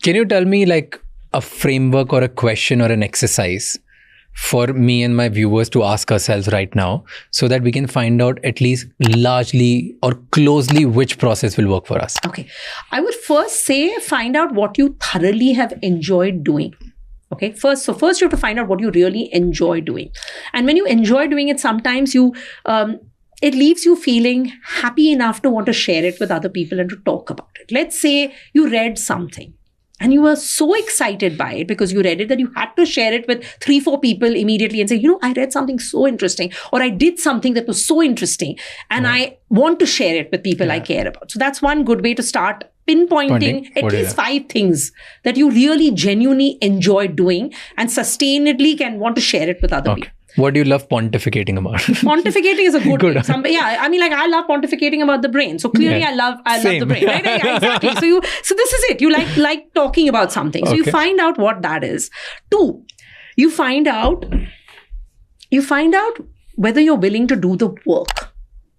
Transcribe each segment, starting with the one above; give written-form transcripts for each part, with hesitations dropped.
Can you tell me like a framework or a question or an exercise for me and my viewers to ask ourselves right now so that we can find out at least largely or closely which process will work for us? Okay. I would first say find out what you thoroughly have enjoyed doing. Okay. First you have to find out what you really enjoy doing. And when you enjoy doing it, sometimes it leaves you feeling happy enough to want to share it with other people and to talk about it. Let's say you read something and you were so excited by it because you read it that you had to share it with 3-4 people immediately and say, I read something so interesting, or I did something that was so interesting and I want to share it with people I care about. So that's one good way to start pinpointing at least 5 things that you really genuinely enjoy doing and sustainably can want to share it with other people. What do you love pontificating about? Pontificating is a good thing. I love pontificating about the brain. So clearly I love the brain. Right? Yeah, exactly. So this is it. You like talking about something. So you find out what that is. 2, you find out whether you're willing to do the work.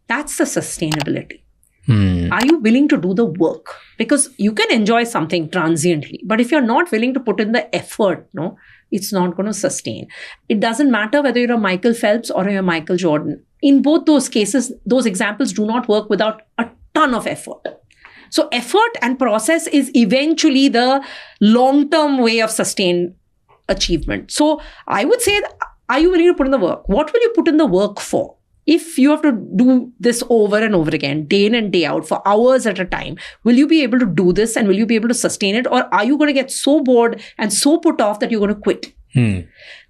That's the sustainability. Are you willing to do the work? Because you can enjoy something transiently, but if you're not willing to put in the effort, it's not going to sustain. It doesn't matter whether you're a Michael Phelps or you're a Michael Jordan. In both those cases, those examples do not work without a ton of effort. So effort and process is eventually the long-term way of sustained achievement. So I would say, are you willing to put in the work? What will you put in the work for? If you have to do this over and over again, day in and day out for hours at a time, will you be able to do this and will you be able to sustain it? Or are you going to get so bored and so put off that you're going to quit?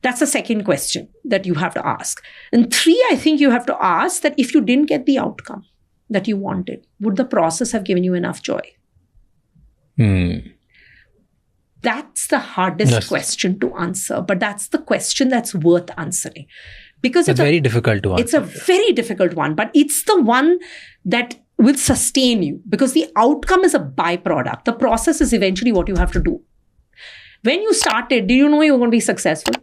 That's the second question that you have to ask. And 3, I think you have to ask that if you didn't get the outcome that you wanted, would the process have given you enough joy? That's the hardest question to answer, but that's the question that's worth answering. Because it's very difficult to answer. It's a very difficult one, but it's the one that will sustain you because the outcome is a byproduct. The process is eventually what you have to do. When you started, did you know you were going to be successful?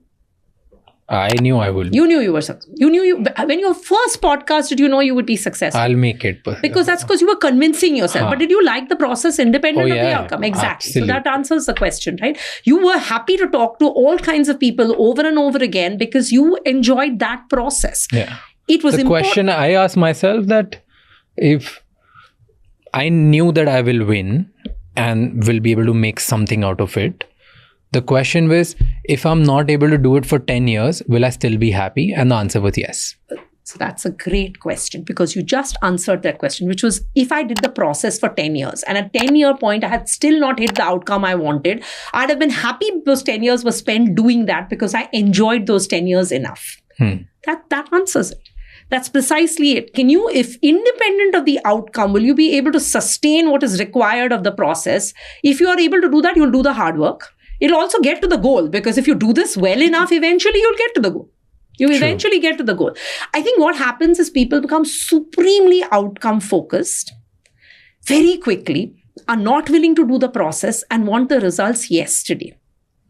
I knew I would. You knew you were successful. When your first podcast, did you know you would be successful? I'll make it. Because that's because you were convincing yourself. But did you like the process independent of the outcome? Exactly. Absolutely. So that answers the question, right? You were happy to talk to all kinds of people over and over again because you enjoyed that process. Yeah. It was the question I asked myself that if I knew that I will win and will be able to make something out of it, the question was, if I'm not able to do it for 10 years, will I still be happy? And the answer was yes. So that's a great question because you just answered that question, which was, if I did the process for 10 years and at 10-year point, I had still not hit the outcome I wanted, I'd have been happy those 10 years were spent doing that because I enjoyed those 10 years enough. That answers it. That's precisely it. Can you, if independent of the outcome, will you be able to sustain what is required of the process? If you are able to do that, you'll do the hard work. It'll also get to the goal because if you do this well enough, eventually you'll get to the goal. Eventually get to the goal. I think what happens is people become supremely outcome focused very quickly, are not willing to do the process and want the results yesterday.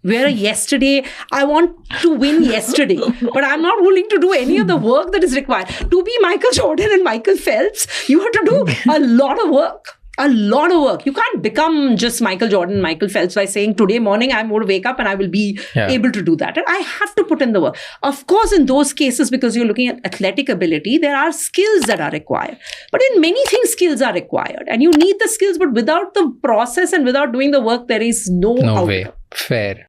Where yesterday, I want to win yesterday, but I'm not willing to do any of the work that is required. To be Michael Jordan and Michael Phelps, you have to do a lot of work. A lot of work. You can't become just Michael Jordan, Michael Phelps by saying today morning I'm going to wake up and I will be able to do that. And I have to put in the work. Of course, in those cases, because you're looking at athletic ability, there are skills that are required. But in many things, skills are required. And you need the skills, but without the process and without doing the work, there is no outcome. Way. Fair.